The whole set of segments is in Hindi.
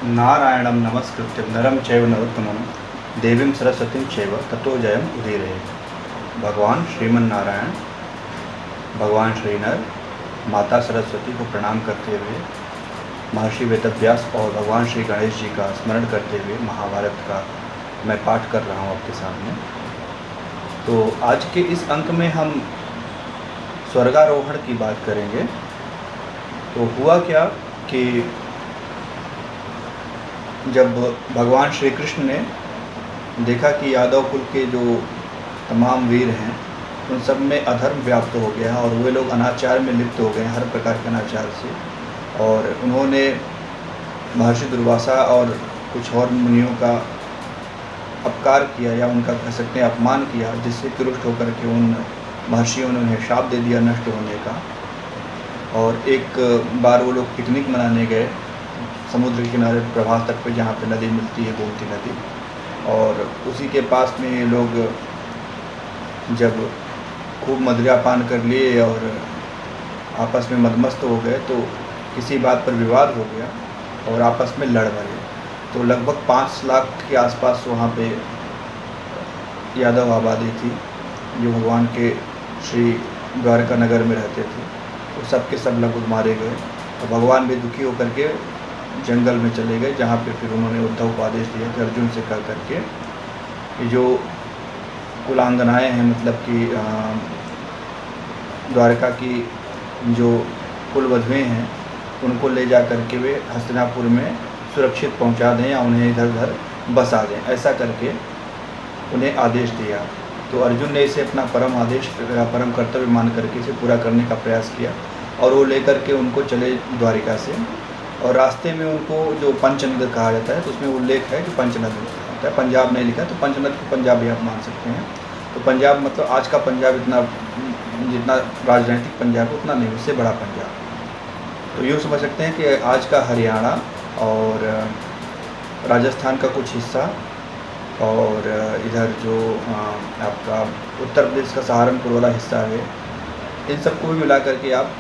नारायणं नमस्कृत्य नरं चैव नरोत्तमं देवीं सरस्वतीं चैव ततो जयम् उदीरयेत्। भगवान श्रीमन्नारायण, भगवान श्रीनर, माता सरस्वती को प्रणाम करते हुए महर्षि वेदव्यास और भगवान श्री गणेश जी का स्मरण करते हुए महाभारत का मैं पाठ कर रहा हूँ आपके सामने। तो आज के इस अंक में हम स्वर्गारोहण की बात करेंगे। तो हुआ क्या कि जब भगवान श्री कृष्ण ने देखा कि यादव कुल के जो तमाम वीर हैं उन सब में अधर्म व्याप्त हो गया और वे लोग अनाचार में लिप्त हो गए, हर प्रकार के अनाचार से, और उन्होंने महर्षि दुर्वासा और कुछ और मुनियों का अपकार किया या उनका कह सकते हैं अपमान किया, जिससे तुरुष्ट होकर के उन महर्षियों ने उन्हें शाप दे दिया नष्ट होने का। और एक बार वो लोग पिकनिक मनाने गए समुद्र के किनारे प्रभास तट पे, जहाँ पे नदी मिलती है, गोमती नदी, और उसी के पास में ये लोग जब खूब मदिरा पान कर लिए और आपस में मदमस्त हो गए तो किसी बात पर विवाद हो गया और आपस में लड़ मरे। तो लगभग 5 लाख के आसपास वहाँ पे यादव आबादी थी जो भगवान के श्री द्वारका नगर में रहते थे। तो सब के सब लगभग मारे गए और भगवान भी दुखी होकर के जंगल में चले गए, जहाँ पे फिर उन्होंने उद्धव को आदेश दिया कि अर्जुन से कह करके कि जो कुलांगनाएँ हैं, मतलब कि द्वारका की जो कुलवधुएँ हैं, उनको ले जा करके वे हस्तिनापुर में सुरक्षित पहुंचा दें या उन्हें इधर उधर बसा दें, ऐसा करके उन्हें आदेश दिया। तो अर्जुन ने इसे अपना परम आदेश, परम कर्तव्य मान करके इसे पूरा करने का प्रयास किया और वो लेकर के उनको चले द्वारिका से। और रास्ते में उनको जो पंचनद कहा जाता है, तो उसमें उल्लेख है कि पंचनद होता है, पंजाब नहीं लिखा, तो पंचनद को पंजाब भी आप मान सकते हैं। तो पंजाब मतलब आज का पंजाब, इतना जितना राजनीतिक पंजाब उतना नहीं, उससे बड़ा पंजाब। तो यूँ समझ सकते हैं कि आज का हरियाणा और राजस्थान का कुछ हिस्सा और इधर जो आपका उत्तर प्रदेश का सहारनपुर वाला हिस्सा है, इन सबको भी मिला करके आप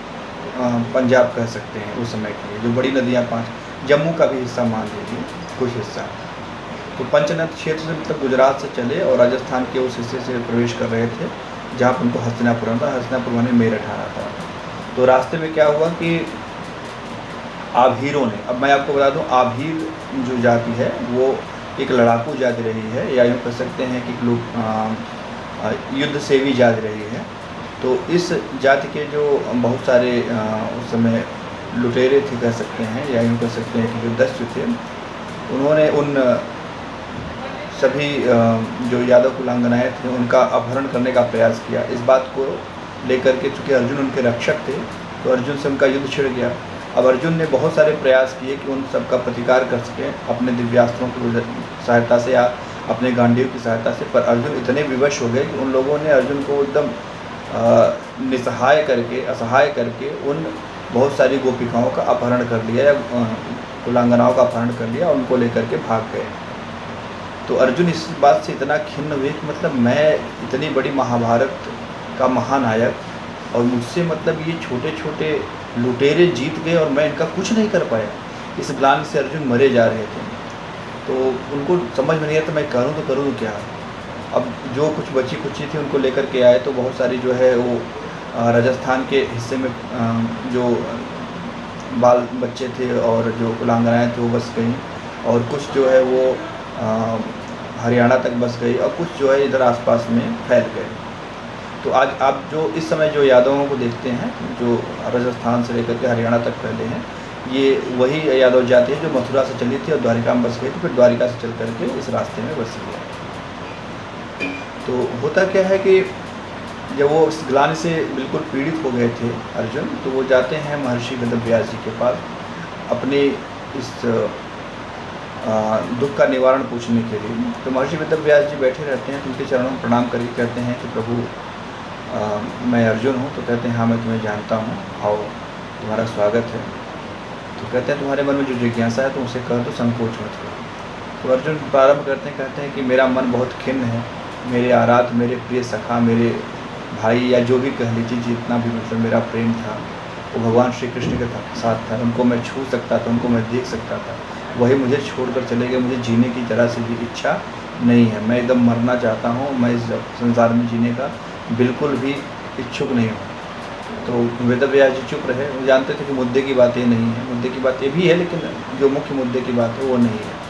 पंजाब कह सकते हैं उस समय के लिए। जो बड़ी नदियाँ 5, जम्मू का भी हिस्सा मान लीजिए, कुछ हिस्सा। तो पंचनद क्षेत्र से मतलब गुजरात से चले और राजस्थान के उस हिस्से से प्रवेश कर रहे थे जहाँ पर उनको हस्तिनापुर आना था। हस्तिनापुर माने मेरठ आना था। तो रास्ते में क्या हुआ कि आभीरों ने, अब मैं आपको बता दूं, आभीर जो जाति है वो एक लड़ाकू जाति रही है, या यूँ कह सकते हैं कि लोग युद्ध सेवी जाति रही है। तो इस जाति के जो बहुत सारे उस समय लुटेरे थे कह सकते हैं, या यूँ कह सकते हैं कि जो दैत्य थे, उन्होंने उन सभी जो यादव कुलांगनाएँ थे उनका अपहरण करने का प्रयास किया। इस बात को लेकर के चूँकि अर्जुन उनके रक्षक थे तो अर्जुन से उनका युद्ध छिड़ गया। अब अर्जुन ने बहुत सारे प्रयास किए कि उन सब का प्रतिकार कर सकें अपने दिव्यास्त्रों की सहायता से या अपने गांडीव की सहायता से, पर अर्जुन इतने विवश हो गए कि उन लोगों ने अर्जुन को एकदम निसहाय करके, असहाय करके उन बहुत सारी गोपिकाओं का अपहरण कर लिया या कुलांगनाओं का अपहरण कर लिया और उनको लेकर के भाग गए। तो अर्जुन इस बात से इतना खिन्न हुए कि मतलब मैं इतनी बड़ी महाभारत का महानायक और मुझसे मतलब ये छोटे छोटे लुटेरे जीत गए और मैं इनका कुछ नहीं कर पाया। इस ग्लानि से अर्जुन मरे जा रहे थे। तो उनको समझ में नहीं आया तो मैं करूँ तो करूँ क्या। अब जो कुछ बची खुची थी उनको लेकर के आए, तो बहुत सारी जो है वो राजस्थान के हिस्से में जो बाल बच्चे थे और जो कुलांगनाएँ थे वो बस गई, और कुछ जो है वो हरियाणा तक बस गई और कुछ जो है इधर आसपास में फैल गए। तो आज आप जो इस समय जो यादवों को देखते हैं जो राजस्थान से लेकर के हरियाणा तक फैले हैं, ये वही यादव जाति है जो मथुरा से चली थी और द्वारिका में बस गई थी, फिर द्वारिका से चल करके इस रास्ते में बस गया। तो होता क्या है कि जब वो इस ग्लानि से बिल्कुल पीड़ित हो गए थे अर्जुन, तो वो जाते हैं महर्षि वेदव्यास जी के पास अपने इस दुख का निवारण पूछने के लिए। तो महर्षि वेदव्यास जी बैठे रहते हैं, तो उनके चरणों में प्रणाम करके कहते हैं कि प्रभु मैं अर्जुन हूँ। तो कहते हैं हाँ मैं तुम्हें जानता हूँ, आओ तुम्हारा स्वागत है। तो कहते हैं तुम्हारे मन में जो जिज्ञासा है तुम उसे कह दो, संकोच मत करो। तो अर्जुन प्रारंभ करते हैं, कहते हैं कि मेरा मन बहुत खिन्न है, मेरे आराध्य, मेरे प्रिय सखा, मेरे भाई या जो भी कह लीजिए, जितना भी मतलब मेरा प्रेम था वो भगवान श्री कृष्ण के साथ था। उनको मैं छू सकता था, उनको मैं देख सकता था, वही मुझे छोड़कर चले गए। मुझे जीने की ज़रा से भी इच्छा नहीं है। मैं एकदम मरना चाहता हूँ। मैं इस संसार में जीने का बिल्कुल भी इच्छुक नहीं हूँ। तो वेदव्यास जी चुप रहे। वो जानते थे कि मुद्दे की बात ये नहीं है, मुद्दे की बात ये भी है, लेकिन जो मुख्य मुद्दे की बात है वो नहीं है।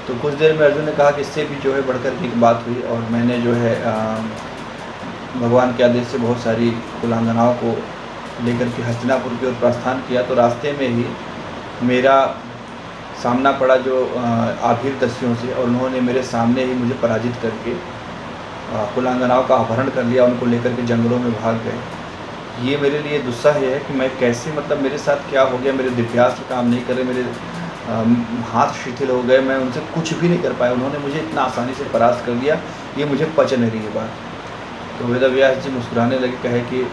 तो कुछ देर में अर्जुन ने कहा कि इससे भी जो है बढ़कर के एक बात हुई, और मैंने जो है भगवान के आदेश से बहुत सारी कुलांगनाओं को लेकर के हस्तिनापुर की ओर प्रस्थान किया। तो रास्ते में ही मेरा सामना पड़ा जो आभीर दस्युओं से, और उन्होंने मेरे सामने ही मुझे पराजित करके कुलांगनाओं का अपहरण कर लिया, उनको लेकर के जंगलों में भाग गए। ये मेरे लिए दुस्साह है कि मैं कैसे, मतलब मेरे साथ क्या हो गया, मेरे दिव्यास्त्र काम नहीं कर रहे, मेरे हाथ शिथिल हो गए, मैं उनसे कुछ भी नहीं कर पाया। उन्होंने मुझे इतना आसानी से परास्त कर दिया, ये मुझे पच नहीं रही है बात। तो वेदव्यास जी मुस्कुराने लगे, कहे कि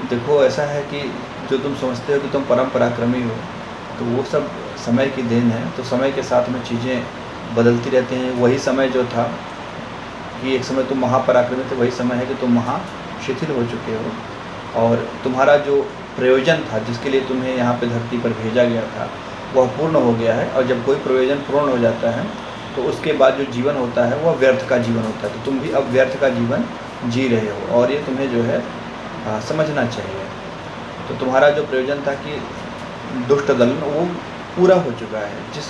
देखो ऐसा है कि जो तुम समझते हो कि तुम परम पराक्रमी हो, तो वो सब समय की देन है। तो समय के साथ में चीज़ें बदलती रहती हैं। वही समय जो था कि एक समय तुम महापराक्रमी थे, वही समय है कि तुम महा शिथिल हो चुके हो, और तुम्हारा जो प्रयोजन था, जिसके लिए तुम्हें यहाँ पे धरती पर भेजा गया था, वह पूर्ण हो गया है। और जब कोई प्रयोजन पूर्ण हो जाता है तो उसके बाद जो जीवन होता है वह व्यर्थ का जीवन होता है। तो तुम भी अब व्यर्थ का जीवन जी रहे हो, और ये तुम्हें जो है समझना चाहिए। तो तुम्हारा जो प्रयोजन था कि दुष्ट दलन, वो पूरा हो चुका है। जिस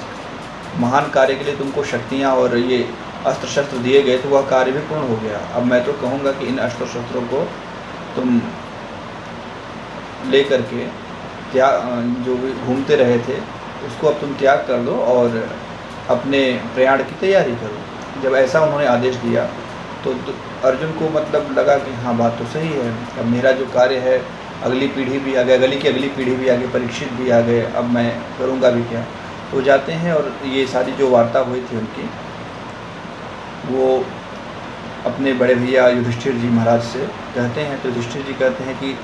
महान कार्य के लिए तुमको शक्तियाँ और ये अस्त्र शस्त्र दिए गए थे, वह कार्य भी पूर्ण हो गया। अब मैं तो कहूँगा कि इन अस्त्र शस्त्रों को तुम ले करके जो भी घूमते रहे थे उसको अब तुम त्याग कर दो और अपने प्रयाण की तैयारी करो। जब ऐसा उन्होंने आदेश दिया तो अर्जुन को मतलब लगा कि हाँ, बात तो सही है। अब मेरा जो कार्य है, अगली पीढ़ी भी आ गई, अगली पीढ़ी भी आ गई, परीक्षित भी आ गए, अब मैं करूँगा भी क्या। तो जाते हैं और ये सारी जो वार्ता हुई थी उनकी, वो अपने बड़े भैया युधिष्ठिर जी महाराज से कहते हैं। तो युधिष्ठिर जी कहते हैं कि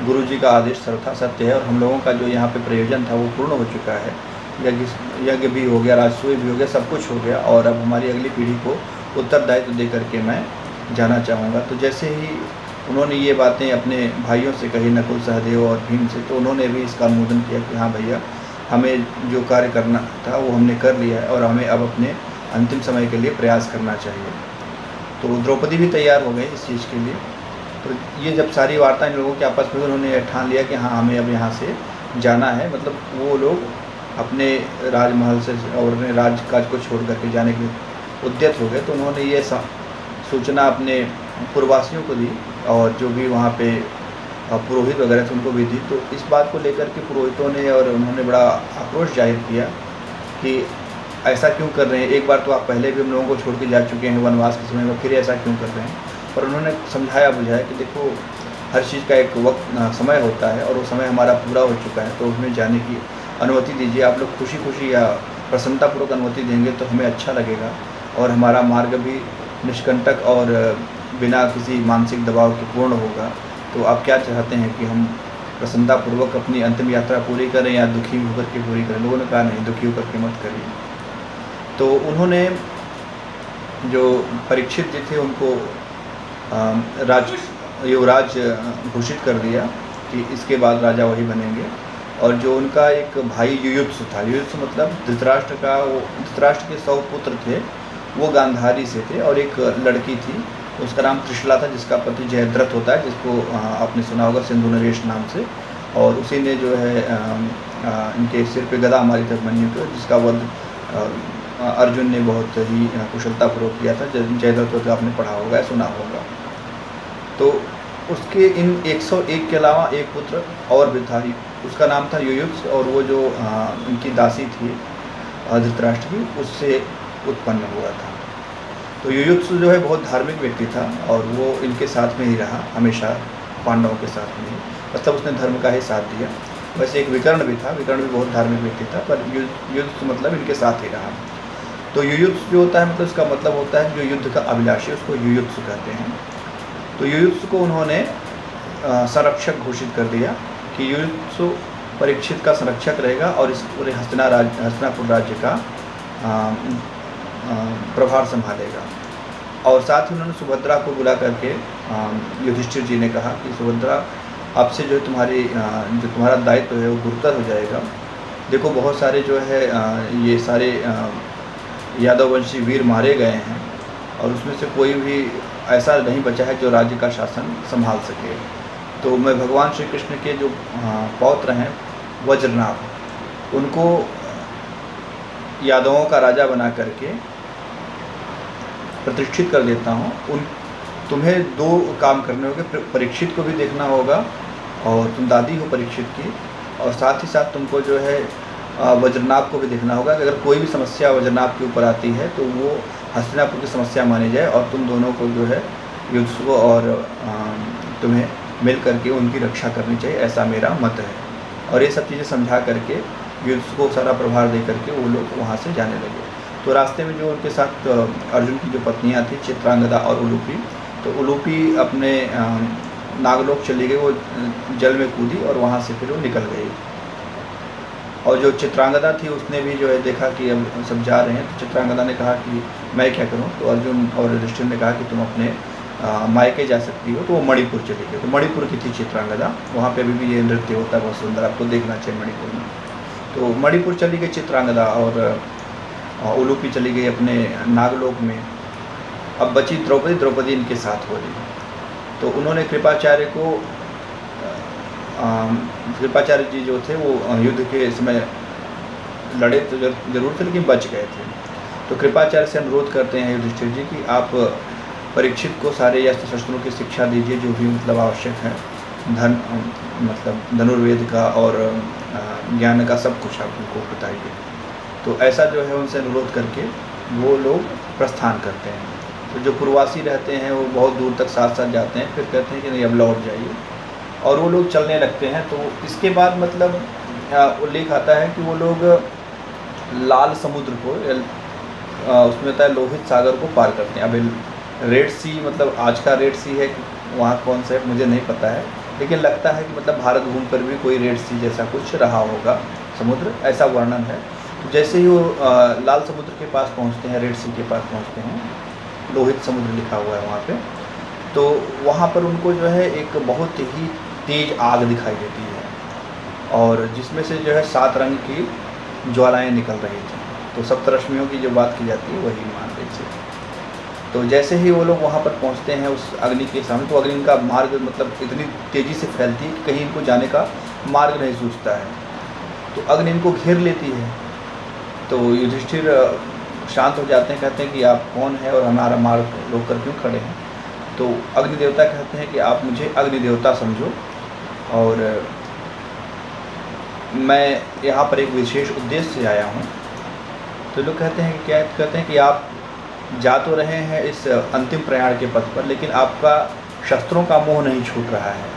गुरु जी का आदेश सर्वथा सत्य है, और हम लोगों का जो यहाँ पे प्रयोजन था वो पूर्ण हो चुका है। यज्ञ भी हो गया, राजसूय भी हो गया, सब कुछ हो गया, और अब हमारी अगली पीढ़ी को उत्तरदायित्व दे करके मैं जाना चाहूँगा। तो जैसे ही उन्होंने ये बातें अपने भाइयों से कही, नकुल, सहदेव और भीम से, तो उन्होंने भी इसका अनुमोदन किया कि हाँ भैया, हमें जो कार्य करना था वो हमने कर लिया है, और हमें अब अपने अंतिम समय के लिए प्रयास करना चाहिए। तो द्रौपदी भी तैयार हो गई इस चीज़ के लिए। तो ये जब सारी वार्ता इन लोगों के आपस में, उन्होंने ठान लिया कि हाँ, हमें अब यहाँ से जाना है। मतलब वो लोग अपने राजमहल से और अपने राजकाज को छोड़ करके जाने के लिए उद्यत हो गए। तो उन्होंने ये सूचना अपने पुरवासियों को दी, और जो भी वहाँ पे पुरोहित वगैरह थे उनको भी दी। तो इस बात को लेकर के पुरोहितों ने और उन्होंने बड़ा आक्रोश जाहिर किया कि ऐसा क्यों कर रहे हैं, एक बार तो आप पहले भी हम लोगों को छोड़ के जा चुके हैं वनवास के समय में, फिर ऐसा क्यों कर रहे हैं। पर उन्होंने समझाया बुझाया कि देखो, हर चीज़ का एक वक्त समय होता है, और वो समय हमारा पूरा हो चुका है, तो उसमें जाने की अनुमति दीजिए। आप लोग खुशी खुशी या प्रसन्नतापूर्वक अनुमति देंगे तो हमें अच्छा लगेगा, और हमारा मार्ग भी निष्कंटक और बिना किसी मानसिक दबाव के पूर्ण होगा। तो आप क्या चाहते हैं कि हम प्रसन्नतापूर्वक अपनी अंतिम यात्रा पूरी करें या दुखी होकर के पूरी करें। लोगों ने कहा नहीं, दुखी होकर के मत करिए। तो उन्होंने जो परीक्षित जी थे उनको युवराज घोषित कर दिया कि इसके बाद राजा वही बनेंगे। और जो उनका एक भाई युयुत्सु था, युयुत्सु मतलब धृतराष्ट्र के 100 पुत्र थे, वो गांधारी से थे, और एक लड़की थी, उसका नाम त्रिशला था, जिसका पति जयद्रथ होता है, जिसको आपने सुना होगा सिंधु नरेश नाम से। और उसी ने जो है इनके सिर पे गदा मारी थी अभिमन्यु को, जिसका वध अर्जुन ने बहुत ही कुशलतापूर्वक किया था। जयद्रथ को आपने पढ़ा होगा, सुना होगा। तो उसके इन 101 के अलावा एक पुत्र और भी था, उसका नाम था युयुत्सु, और वो जो इनकी दासी थी धृतराष्ट्र की, उससे उत्पन्न हुआ था। तो युयुत्सु जो है बहुत धार्मिक व्यक्ति था, और वो इनके साथ में ही रहा हमेशा, पांडवों के साथ में ही, मतलब उसने धर्म का ही साथ दिया। वैसे एक विकर्ण भी था, विकर्ण भी बहुत धार्मिक व्यक्ति था, पर युयुत्सु मतलब इनके साथ ही रहा। तो युयुत्सु जो होता है, मतलब इसका मतलब होता है जो युद्ध का अभिलाषी, उसको युयुत्सु कहते हैं। तो युयुत्सु को उन्होंने संरक्षक घोषित कर दिया कि युयुत्सु परीक्षित का संरक्षक रहेगा, और इस पूरे हस्तिनापुर राज्य का प्रभार संभालेगा। और साथ ही उन्होंने सुभद्रा को बुला करके युधिष्ठिर जी ने कहा कि सुभद्रा, आपसे जो तुम्हारा दायित्व है वो गुरुतर हो जाएगा, देखो बहुत सारे जो है ये सारे यादववंशी वीर मारे गए हैं और उसमें से कोई भी ऐसा नहीं बचा है जो राज्य का शासन संभाल सके। तो मैं भगवान श्री कृष्ण के जो पौत्र हैं वज्रनाभ, उनको यादवों का राजा बना करके प्रतिष्ठित कर देता हूँ। तुम्हें दो काम करने होंगे, परीक्षित को भी देखना होगा और तुम दादी हो परीक्षित की, और साथ ही साथ तुमको जो है वज्रनाभ को भी देखना होगा कि अगर कोई भी समस्या वज्रनाभ के ऊपर आती है तो वो हस्तिनापुर की समस्या मानी जाए और तुम दोनों को जो है युद्ध को और तुम्हें मिल करके उनकी रक्षा करनी चाहिए, ऐसा मेरा मत है। और ये सब चीज़ें समझा करके युद्ध को सारा प्रभार दे करके वो लोग वहाँ से जाने लगे। तो रास्ते में जो उनके साथ अर्जुन की जो पत्नियाँ थी चित्रांगदा और उलूपी, तो उलूपी अपने नागलोक चली गई, वो जल में कूदी और वहाँ से फिर वो निकल गई। और जो चित्रांगदा थी उसने भी जो है देखा कि अब सब जा रहे हैं, तो चित्रांगदा ने कहा कि मैं क्या करूं। तो अर्जुन और युधिष्ठिर ने कहा कि तुम अपने मायके जा सकती हो। तो वो मणिपुर चली गई। तो मणिपुर की थी चित्रांगदा, वहाँ पे अभी भी ये नृत्य होता है बहुत सुंदर, आपको देखना चाहिए मणिपुर में। तो मणिपुर चली गई चित्रांगदा और उलूपी चली गई अपने नागलोक में। अब बची द्रौपदी, द्रौपदी इनके साथ हो रही। तो उन्होंने कृपाचार्य को कृपाचार्य जी जो थे वो युद्ध के समय लड़े तो जरूर थे लेकिन बच गए थे। तो कृपाचार्य से अनुरोध करते हैं युधिष्ठिर जी कि आप परीक्षित को सारे अस्त्र शस्त्रों की शिक्षा दीजिए जो भी मतलब आवश्यक है, मतलब धनुर्वेद का और ज्ञान का सब कुछ आप उनको बताइए। तो ऐसा जो है उनसे अनुरोध करके वो लोग प्रस्थान करते हैं। तो जो पूर्ववासी रहते हैं वो बहुत दूर तक साथ साथ जाते हैं, फिर कहते हैं कि नहीं अब लौट जाइए, और वो लोग चलने लगते हैं। तो इसके बाद मतलब उल्लेख आता है कि वो लोग लाल समुद्र को उसमें होता है लोहित सागर को पार करते हैं। अब रेड सी मतलब आज का रेड सी है, वहाँ कौन सा है मुझे नहीं पता है, लेकिन लगता है कि मतलब भारत भूमि पर भी कोई रेड सी जैसा कुछ रहा होगा समुद्र, ऐसा वर्णन है। तो जैसे ही वो लाल समुद्र के पास पहुँचते हैं, रेड सी के पास पहुँचते हैं, लोहित समुद्र लिखा हुआ है वहाँ पे, तो वहाँ पर उनको जो है एक बहुत ही तेज आग दिखाई देती है और जिसमें से जो है 7 रंग की ज्वालाएं निकल रही थी। तो सप्तरश्मियों की जो बात की जाती है वही मान लीजिए। तो जैसे ही वो लोग वहाँ पर पहुँचते हैं उस अग्नि के सामने, तो अग्नि का मार्ग मतलब इतनी तेज़ी से फैलती है कि कहीं इनको जाने का मार्ग नहीं सूझता है। तो अग्नि इनको घेर लेती है। तो युधिष्ठिर शांत हो जाते हैं, कहते हैं कि आप कौन है और हमारा मार्ग रोक कर क्यों खड़े हैं। तो अग्निदेवता कहते हैं कि आप मुझे अग्निदेवता समझो और मैं यहाँ पर एक विशेष उद्देश्य से आया हूँ। तो लोग कहते हैं कि क्या, कहते हैं कि आप जा तो रहे हैं इस अंतिम प्रयाण के पथ पर, लेकिन आपका शस्त्रों का मोह नहीं छूट रहा है।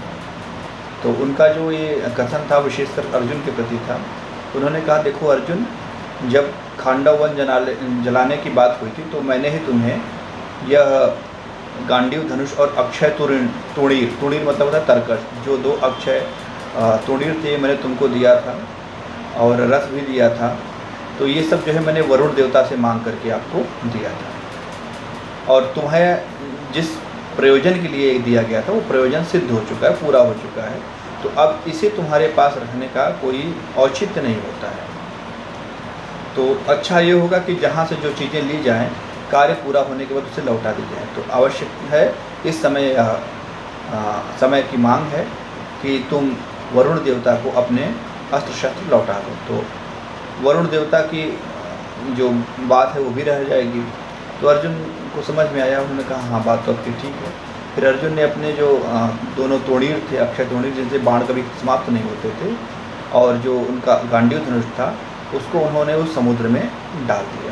तो उनका जो ये कथन था विशेषकर अर्जुन के प्रति था। उन्होंने कहा देखो अर्जुन, जब खांडव वन जलाने की बात हुई थी तो मैंने ही तुम्हें यह गांडीव धनुष और अक्षय तुणीर, तुणीर मतलब होता है तरकश, जो 2 अक्षय तुणीर थे मैंने तुमको दिया था और रथ भी दिया था। तो ये सब जो है मैंने वरुण देवता से मांग करके आपको दिया था और तुम्हें जिस प्रयोजन के लिए दिया गया था वो प्रयोजन सिद्ध हो चुका है, पूरा हो चुका है। तो अब इसे तुम्हारे पास रखने का कोई औचित्य नहीं होता है। तो अच्छा ये होगा कि जहाँ से जो चीज़ें ली जाएं, कार्य पूरा होने के बाद उसे लौटा दी जाए। तो आवश्यक है इस समय समय की मांग है कि तुम वरुण देवता को अपने अस्त्र शस्त्र लौटा दो। तो वरुण देवता की जो बात है वो भी रह जाएगी। तो अर्जुन को समझ में आया, उन्होंने कहा हाँ बात तो आपकी ठीक है। फिर अर्जुन ने अपने जो दोनों तोड़ीर थे, अक्षय तोड़ीर जिनसे बाण कभी समाप्त नहीं होते थे, और जो उनका गांडीव धनुष था उसको उन्होंने उस समुद्र में डाल दिया।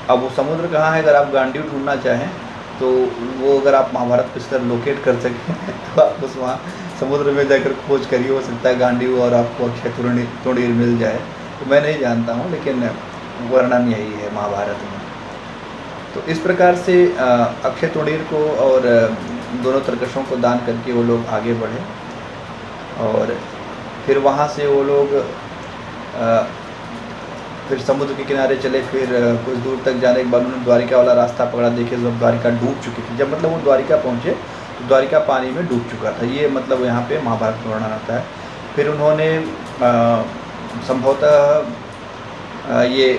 अब वो समुद्र कहाँ है, अगर आप गांडीव ढूंढना चाहें तो वो अगर आप महाभारत के स्तर लोकेट कर सकें तो आप उस वहाँ समुद्र में जाकर खोज करिए, हो सकता है गांडीव और आपको अक्षय तोड़ीर मिल जाए। तो मैं नहीं जानता हूँ, लेकिन वर्णन यही है महाभारत में। तो इस प्रकार से अक्षय तोड़ीर को और दोनों तरकशों को दान करके वो लोग आगे बढ़े और फिर वहाँ से वो लोग फिर समुद्र के किनारे चले। फिर कुछ दूर तक जाने के बाद उन्होंने द्वारिका वाला रास्ता पकड़ा। देखे जब द्वारिका डूब चुकी थी, जब मतलब वो द्वारिका पहुँचे तो द्वारिका पानी में डूब चुका था। ये मतलब यहाँ पे महाभारत में वर्णन आता है। फिर उन्होंने संभवतः ये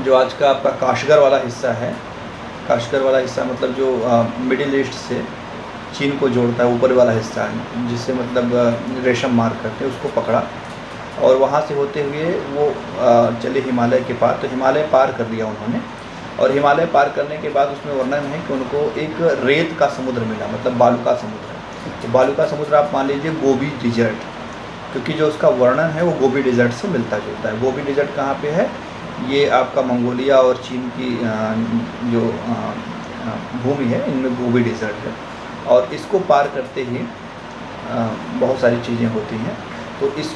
जो आज का आपका काशगर वाला हिस्सा है, काशगर वाला हिस्सा मतलब जो मिडिल ईस्ट से चीन को जोड़ता है, ऊपर वाला हिस्सा है जिससे मतलब रेशम मार्ग करते हैं, उसको पकड़ा और वहाँ से होते हुए वो चले हिमालय के पार। तो हिमालय पार कर लिया उन्होंने, और हिमालय पार करने के बाद उसमें वर्णन है कि उनको एक रेत का समुद्र मिला, मतलब बालू का समुद्र। तो बालू का समुद्र आप मान लीजिए गोबी डिजर्ट, क्योंकि जो उसका वर्णन है वो गोबी डिजर्ट से मिलता जुलता है। गोबी डिजर्ट कहाँ पे है? ये आपका मंगोलिया और चीन की जो भूमि है, इनमें गोबी डिजर्ट है, और इसको पार करते ही बहुत सारी चीज़ें होती हैं। तो इस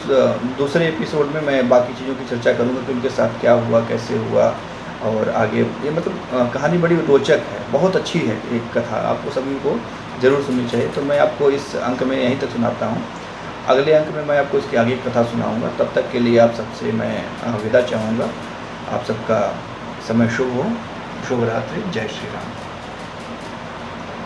दूसरे एपिसोड में मैं बाकी चीज़ों की चर्चा करूँगा कि उनके साथ क्या हुआ, कैसे हुआ, और आगे ये मतलब कहानी बड़ी रोचक है, बहुत अच्छी है एक कथा, आपको सभी को ज़रूर सुननी चाहिए। तो मैं आपको इस अंक में यहीं तक सुनाता हूँ, अगले अंक में मैं आपको इसकी आगे कथा सुनाऊँगा। तब तक के लिए आप सबसे मैं विदा चाहूँगा। आप सबका समय शुभ हो, शुभ रात्रि, जय श्री राम।